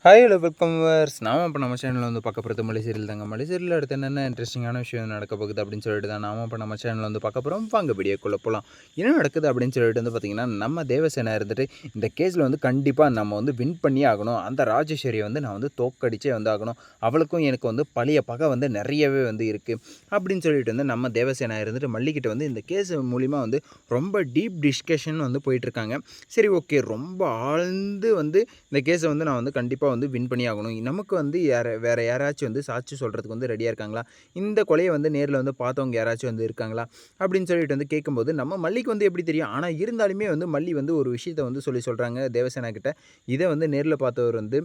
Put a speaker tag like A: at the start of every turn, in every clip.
A: Hi hello welcome verse. நாம இப்போ நம்ம சேனலில் வந்து பார்க்க போகிறது மலை சீரியல் தாங்க. மலை சீரியல் அடுத்து என்னென்ன இன்ட்ரெஸ்டிங்கான விஷயம் நடக்க போகுது அப்படின்னு சொல்லிட்டு தான் நாம இப்போ நம்ம சேனலில் வந்து பார்க்க போகிறோம். வாங்க வீடியோக்குள்ளே போகலாம். என்ன நடக்குது அப்படின்னு சொல்லிட்டு வந்து பார்த்திங்கன்னா, நம்ம தேவசேனா இருந்துட்டு இந்த கேஸில் வந்து கண்டிப்பாக நம்ம வந்து வின் பண்ணி ஆகணும். அந்த ராஜேஸ்வரியை வந்து நான் வந்து தோக்கடிச்சே வந்து ஆகணும். அவளுக்கும் எனக்கு வந்து பழைய பகை வந்து நிறையவே வந்து இருக்குது அப்படின்னு சொல்லிட்டு வந்து நம்ம தேவசேனா இருந்துட்டு மல்லிகிட்ட வந்து இந்த கேஸ் மூலிமா வந்து ரொம்ப டீப் டிஸ்கஷன் வந்து போயிட்டுருக்காங்க. சரி ஓகே, ரொம்ப ஆழ்ந்து வந்து இந்த கேஸை வந்து நான் வந்து கண்டிப்பாக வந்து வின் பண்ணி ஆகணும். நமக்கு வந்து வேறு யாராச்சும் வந்து சாட்சி சொல்கிறதுக்கு வந்து ரெடியாக இருக்காங்களா? இந்த கொலையை வந்து நேரில் வந்து பார்த்தவங்க யாராச்சும் வந்து இருக்காங்களா? அப்படின்னு சொல்லிட்டு வந்து கேட்கும்போது நம்ம மல்லிக்கு வந்து எப்படி தெரியும்? ஆனால் இருந்தாலுமே வந்து மல்லி வந்து ஒரு விஷயத்த வந்து சொல்கிறாங்க தேவசேனா கிட்ட. இதை வந்து நேரில் பார்த்தவர் வந்து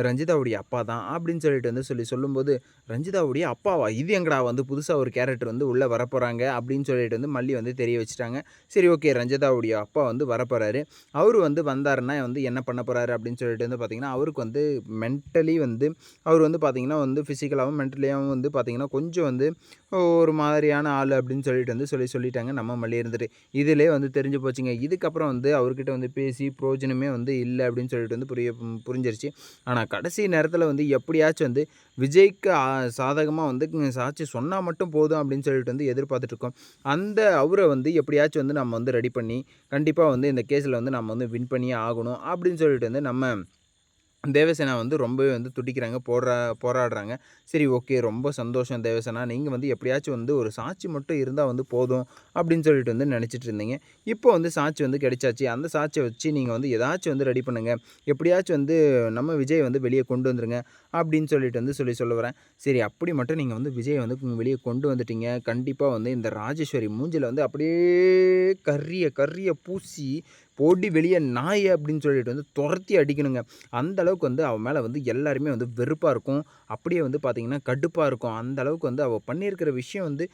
A: ரஞ்சிதாவுடைய அப்பா தான் அப்படின்னு சொல்லிட்டு வந்து சொல்லும்போது, ரஞ்சிதாவுடைய அப்பாவா? இது எங்கடா வந்து புதுசாக ஒரு கேரக்டர் வந்து உள்ளே வரப்போகிறாங்க அப்படின்னு சொல்லிட்டு வந்து மல்லி வந்து தெரிய வச்சுட்டாங்க. சரி ஓகே, ரஞ்சிதாவுடைய அப்பா வந்து வரப்போகிறாரு. அவர் வந்து வந்தாருன்னா வந்து என்ன பண்ண போகிறாரு அப்படின்னு சொல்லிட்டு வந்து பார்த்திங்கன்னா, அவருக்கு வந்து மென்டலி வந்து அவர் வந்து பார்த்திங்கன்னா வந்து ஃபிசிக்கலாகவும் மென்டலியாகவும் வந்து பார்த்திங்கன்னா கொஞ்சம் வந்து ஒரு மாதிரியான ஆள் அப்படின்னு சொல்லிட்டு வந்து சொல்லிட்டாங்க நம்ம மல்லி இருந்துட்டு. இதிலே வந்து தெரிஞ்சு போச்சுங்க. இதுக்கப்புறம் வந்து அவர்கிட்ட வந்து பேசி பிரயோஜனமே வந்து இல்லை அப்படின்னு சொல்லிட்டு வந்து புரிஞ்சிருச்சு. ஆனால் கடைசி நேரத்தில் வந்து எப்படியாச்சும் வந்து விஜய்க்கு சாதகமாக வந்து சாட்சி சொன்னால் மட்டும் போதும் அப்படின்னு சொல்லிட்டு வந்து எதிர்பார்த்துட்ருக்கோம். அந்த அவரை வந்து எப்படியாச்சும் வந்து நம்ம வந்து ரெடி பண்ணி கண்டிப்பாக வந்து இந்த கேஸில் வந்து நம்ம வந்து வின் பண்ணியே ஆகணும் அப்படின்னு சொல்லிட்டு வந்து நம்ம தேவசேனா வந்து ரொம்பவே வந்து துடிக்கிறாங்க, போராடுறாங்க. சரி ஓகே, ரொம்ப சந்தோஷம் தேவசேனா. நீங்கள் வந்து எப்படியாச்சும் வந்து ஒரு சாட்சி மட்டும் இருந்தால் வந்து போதும் அப்படின்னு சொல்லிட்டு வந்து நினச்சிட்டு இருந்தீங்க. இப்போ வந்து சாட்சி வந்து கிடைச்சாச்சு. அந்த சாட்சியை வச்சு நீங்கள் வந்து ஏதாச்சும் வந்து ரெடி பண்ணுங்கள். எப்படியாச்சும் வந்து நம்ம விஜய் வந்து வெளியே கொண்டு வந்துருங்க அப்படின்னு சொல்லிட்டு வந்து சொல்ல வரேன். சரி, அப்படி மட்டும் நீங்கள் வந்து விஜயை வந்து வெளியே கொண்டு வந்துட்டீங்க. கண்டிப்பாக வந்து இந்த ராஜேஸ்வரி மூஞ்சில் வந்து அப்படியே கரிய பூசி போடி வெளியே நாய் அப்படின்னு சொல்லிட்டு வந்து துரத்தி அடிக்கணுங்க. அந்த அளவுக்கு வந்து அவள் மேலே வந்து எல்லாருமே வந்து வெறுப்பாக இருக்கும். அப்படியே வந்து பார்த்திங்கன்னா கடுப்பாக இருக்கும். அந்த அளவுக்கு வந்து அவள் பண்ணியிருக்கிற விஷயம் வந்து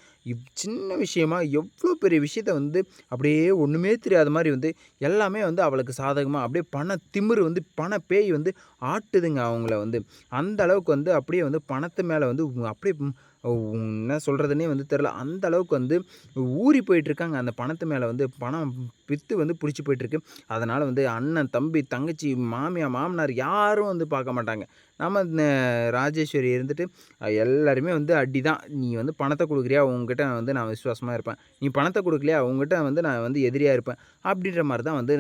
A: சின்ன விஷயமா எவ்வளோ பெரிய விஷயத்த வந்து அப்படியே ஒன்றுமே தெரியாத மாதிரி வந்து எல்லாமே வந்து அவளுக்கு சாதகமாக அப்படியே பண திமிரு வந்து பண பேய் வந்து ஆட்டுதுங்க அவங்கள வந்து. அந்த அளவுக்கு வந்து அப்படியே வந்து பணத்து மேலே வந்து அப்படியே என்ன சொல்கிறதுனே வந்து தெரில. அந்த அளவுக்கு வந்து ஊறி போயிட்டுருக்காங்க. அந்த பணத்து மேலே வந்து பணம் பித்து வந்து பிடிச்சி போயிட்டுருக்கு. அதனால் வந்து அண்ணன், தம்பி, தங்கச்சி, மாமனார் யாரும் வந்து பார்க்க மாட்டாங்க. நம்ம ராஜேஸ்வரி இருந்துட்டு எல்லாருமே வந்து அடி தான். நீ வந்து பணத்தை கொடுக்குறியா, உங்ககிட்ட வந்து நான் விசுவாசமாக இருப்பேன். நீ பணத்தை கொடுக்கலையா, உங்ககிட்ட வந்து நான் வந்து எதிரியாக இருப்பேன். அப்படின்ற மாதிரி தான் வந்து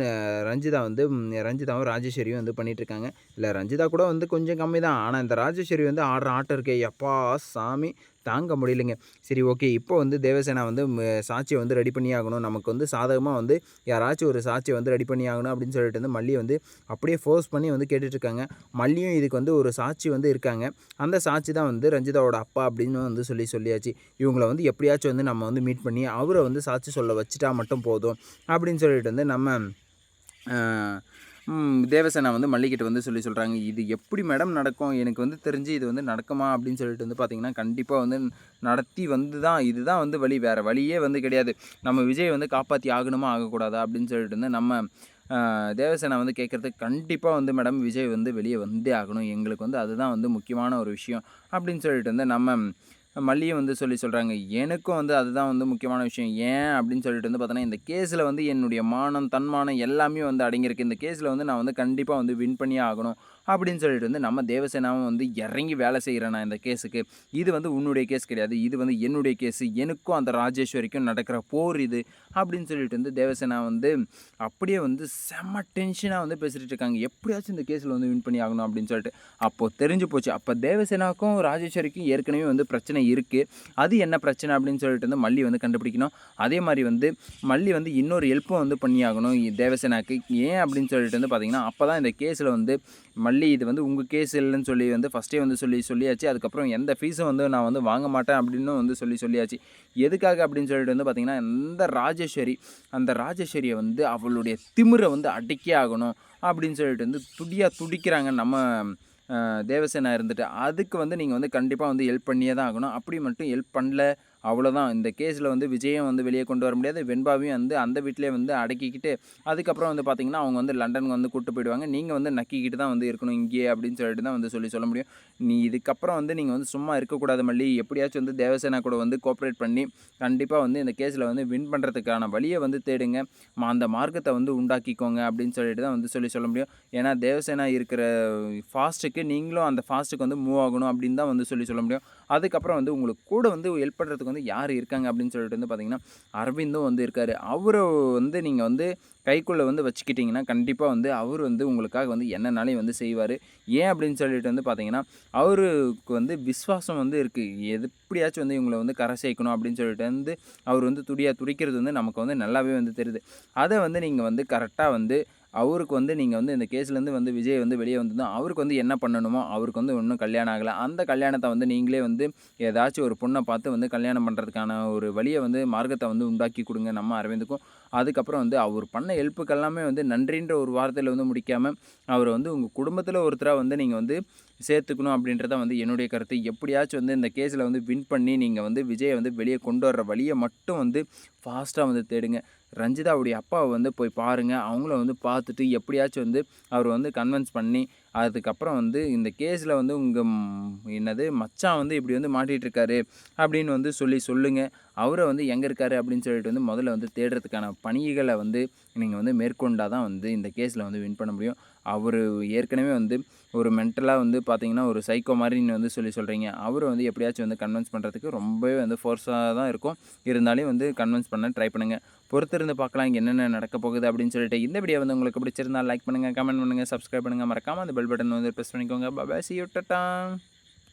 A: ரஞ்சிதாவும் ராஜேஸ்வரியும் வந்து பண்ணிகிட்ருக்காங்க. இல்லை, ரஞ்சிதா கூட வந்து கொஞ்சம் கம்மி தான். ஆனால் இந்த ராஜேஸ்வரி வந்து ஆடுற ஆட்டம் இருக்கே, எப்பா சாமி தாங்க முடியலைங்க. சரி ஓகே, இப்போ வந்து தேவசேனா வந்து சாட்சியை வந்து ரெடி பண்ணி ஆகணும். நமக்கு வந்து சாதகமாக வந்து யாராச்சும் ஒரு சாட்சியை வந்து ரெடி பண்ணி ஆகணும் அப்படின்னு சொல்லிட்டு வந்து மல்லி வந்து அப்படியே ஃபோர்ஸ் பண்ணி வந்து கேட்டுட்ருக்காங்க. மல்லியும் இதுக்கு வந்து ஒரு சாட்சி வந்து இருக்காங்க. அந்த சாட்சி தான் வந்து ரஞ்சிதாவோட அப்பா அப்படின்னு வந்து சொல்லியாச்சு. இவங்கள வந்து எப்படியாச்சும் வந்து நம்ம வந்து மீட் பண்ணி அவரை வந்து சாட்சி சொல்ல வச்சுட்டா மட்டும் போதும் அப்படின்னு சொல்லிட்டு வந்து நம்ம தேவசேனா வந்து மல்லிகிட்ட வந்து சொல்கிறாங்க. இது எப்படி மேடம் நடக்கும்? எனக்கு வந்து தெரிஞ்சு இது வந்து நடக்குமா அப்படின்னு சொல்லிட்டு வந்து பார்த்திங்கன்னா, கண்டிப்பாக வந்து நடத்தி வந்து தான் இதுதான் வந்து வழி. வேறு வழியே வந்து கிடையாது. நம்ம விஜய் வந்து காப்பாற்றி ஆகணுமா ஆகக்கூடாதா அப்படின்னு சொல்லிட்டு வந்து நம்ம தேவசேனா வந்து கேட்குறதுக்கு, கண்டிப்பாக வந்து மேடம் விஜய் வந்து வெளியே வந்தே ஆகணும். எங்களுக்கு வந்து அதுதான் வந்து முக்கியமான ஒரு விஷயம் அப்படின்னு சொல்லிட்டு வந்து நம்ம மல்லியும் வந்து சொல்கிறாங்க. எனக்கும் வந்து அதுதான் வந்து முக்கியமான விஷயம். ஏன் அப்படின்னு சொல்லிட்டு வந்து பார்த்தோன்னா, இந்த கேஸில் வந்து என்னுடைய மானம், தன்மானம் எல்லாமே வந்து அடங்கியிருக்கு. இந்த கேஸில் வந்து நான் வந்து கண்டிப்பாக வந்து வின் பண்ணியே ஆகணும் அப்படின்னு சொல்லிட்டு வந்து நம்ம தேவசேனாவும் வந்து இறங்கி வேலை செய்கிறேன் நான் இந்த கேஸுக்கு. இது வந்து உன்னுடைய கேஸ் கிடையாது. இது வந்து என்னுடைய கேஸு. எனக்கும் அந்த ராஜேஸ்வரிக்கும் நடக்கிற போர் இது அப்படின்னு சொல்லிட்டு வந்து தேவசேனா வந்து அப்படியே வந்து செம்ம டென்ஷனாக வந்து பேசிகிட்டு இருக்காங்க. எப்படியாச்சும் இந்த கேஸில் வந்து வின் பண்ணி ஆகணும் அப்படின்னு சொல்லிட்டு. அப்போது தெரிஞ்சு போச்சு. அப்போ தேவசேனாவுக்கும் ராஜேஸ்வரிக்கும் ஏற்கனவே வந்து பிரச்சனை இருக்குது. அது என்ன பிரச்சனை அப்படின்னு சொல்லிட்டு வந்து மல்லி வந்து கண்டுபிடிக்கணும். அதே மாதிரி வந்து மல்லி வந்து இன்னொரு ஹெல்ப்பும் வந்து பண்ணியாகணும் தேவசேனாக்கு. ஏன் அப்படின்னு சொல்லிட்டு வந்து பார்த்திங்கன்னா, அப்போ தான் இந்த கேஸில் வந்து மல்லி இது வந்து உங்கள் கேஸ் இல்லைன்னு சொல்லி வந்து ஃபஸ்ட்டே வந்து சொல்லியாச்சு. அதுக்கப்புறம் எந்த ஃபீஸும் வந்து நான் வந்து வாங்க மாட்டேன் அப்படின்னு வந்து சொல்லியாச்சு. எதுக்காக அப்படின்னு சொல்லிட்டு வந்து பார்த்திங்கன்னா, அந்த ராஜேஸ்வரியை வந்து அவளுடைய திமிரை வந்து அடக்கியே ஆகணும் அப்படின்னு சொல்லிட்டு வந்து துடிக்கிறாங்க நம்ம தேவசேனா இருந்துட்டு. அதுக்கு வந்து நீங்கள் வந்து கண்டிப்பாக வந்து ஹெல்ப் பண்ணியே தான் ஆகணும். அப்படி மட்டும் ஹெல்ப் பண்ணல அவ்வளோதான். இந்த கேஸில் வந்து விஜயும் வந்து வெளியே கொண்டு வர முடியாது. வெண்பாவையும் வந்து அந்த வீட்டிலே வந்து அடக்கிக்கிட்டு, அதுக்கப்புறம் வந்து பார்த்தீங்கன்னா, அவங்க வந்து லண்டனுக்கு வந்து கூட்டு போயிடுவாங்க. நீங்க வந்து நக்கிக்கிட்டு தான் வந்து இருக்கணும் இங்கேயே அப்படின்னு சொல்லிட்டு தான் வந்து சொல்ல முடியும். நீ இதுக்கப்புறம் வந்து நீங்க வந்து சும்மா இருக்கக்கூடாது மல்லி. எப்படியாச்சும் வந்து தேவசேனா கூட வந்து கோஆப்பரேட் பண்ணி, கண்டிப்பா வந்து இந்த கேஸில வந்து வின் பண்றதுக்கான வழிய வந்து தேடுங்க. அந்த மார்க்கத்த வந்து உண்டாக்கிக்கோங்க அப்படின்னு சொல்லிட்டு தான் வந்து சொல்ல முடியும். ஏன்னா தேவசேனா இருக்கிற ஃபாஸ்ட்டுக்கு நீங்களும் அந்த ஃபாஸ்ட்டுக்கு வந்து மூவ் ஆகணும் அப்படின்னு தான் வந்து சொல்ல முடியும். அதுக்கப்புறம் வந்து உங்களுக்கு கூட வந்து ஹெல்ப் பண்ணுறதுக்கு வந்து யார் இருக்காங்க அப்படின்னு சொல்லிட்டு வந்து பார்த்தீங்கன்னா, அரவிந்தும் வந்து இருக்காரு. அவர வந்து நீங்க வந்து கைக்குள்ள வந்து வச்சுக்கிட்டீங்கன்னா, கண்டிப்பா வந்து அவரு வந்து உங்களுக்காக வந்து என்னனாலும் வந்து செய்வாரு. ஏன் அப்படின்னு சொல்லிட்டு வந்து பார்த்தீங்கன்னா, அவருக்கு வந்து விசுவாசம் வந்து இருக்கு. எப்படியாச்சும் வந்து இவங்கள வந்து கரை சேர்க்கணும் அப்படின்னு சொல்லிட்டு வந்து அவர் வந்து துடிக்கிறது வந்து நமக்கு வந்து நல்லாவே வந்து தெரியுது. அத வந்து நீங்க வந்து கரெக்ட்டா வந்து அவருக்கு வந்து நீங்க வந்து இந்த கேஸ்லேருந்து வந்து விஜய் வந்து வெளியே வந்ததும், அவருக்கு வந்து என்ன பண்ணணுமோ, அவருக்கு வந்து இன்னும் கல்யாணம் ஆகல. அந்த கல்யாணத்த வந்து நீங்களே வந்து ஏதாச்சும் ஒரு பொண்ண பார்த்து வந்து கல்யாணம் பண்றதுக்கான ஒரு வழிய வந்து மார்க்கத்த வந்து உண்டாக்கி குடுங்க நம்ம அரவிந்துக்கும். அதுக்கப்புறம் வந்து அவர் பண்ண ஹெல்ப்புக்கு எல்லாமே வந்து நன்றின்ற ஒரு வார்த்தையில வந்து முடிக்காம, அவர வந்து உங்க குடும்பத்தில ஒருத்தரா வந்து நீங்க வந்து சேர்த்துக்கணும் அப்படின்றது தான் வந்து என்னுடைய கருத்து. எப்படியாச்சும் வந்து இந்த கேஸ்ல வந்து வின் பண்ணி நீங்க வந்து விஜய வந்து வெளிய கொண்டு வர்ற வழிய மட்டும் வந்து ஃபாஸ்ட்டா வந்து தேடுங்க. ரஞ்சிதாவுடைய அப்பாவ வந்து போய் பாருங்க. அவங்கள வந்து பார்த்துட்டு எப்படியாச்சும் வந்து அவர வந்து கன்வின்ஸ் பண்ணி, அதுக்கப்புறம் வந்து இந்த கேஸ்ல வந்து உங்க என்னது மச்சான் வந்து இப்படி வந்து மாட்டிட்டு இருக்காரு அப்படின்னு வந்து சொல்லுங்க. அவர வந்து எங்க இருக்காரு அப்படின்னு சொல்லிட்டு வந்து முதல்ல வந்து தேடுறதுக்கான பணிகள வந்து நீங்க வந்து மேற்கொண்டா தான் வந்து இந்த கேஸ்ல வந்து வின் பண்ண முடியும். அவரு ஏற்கனவே வந்து ஒரு மென்டலா வந்து பார்த்தீங்கன்னா, ஒரு சைக்கோ மாரின்னு வந்து சொல்றீங்க. அவர வந்து எப்படியாச்சும் வந்து கன்வின்ஸ் பண்றதுக்கு ரொம்பவே வந்து ஃபோர்ஸா தான் இருக்கும். இருந்தாலும் வந்து கன்வின்ஸ் பண்ண ட்ரை பண்ணுங்க. பொறுத்திருந்து பார்க்கலாம் இங்க என்னென்ன நடக்க போகுது அப்படின்னு சொல்லிட்டு. இந்த வீடியோ வந்து உங்களுக்கு பிடிச்சிருந்தா லைக் பண்ணுங்க, கமெண்ட் பண்ணுங்க, சப்ஸ்கிரைப் பண்ணுங்க. மறக்காம அந்த பெல் பட்டன் வந்து பிரஸ் பண்ணிக்கோங்க. Bye bye. See you. Tata.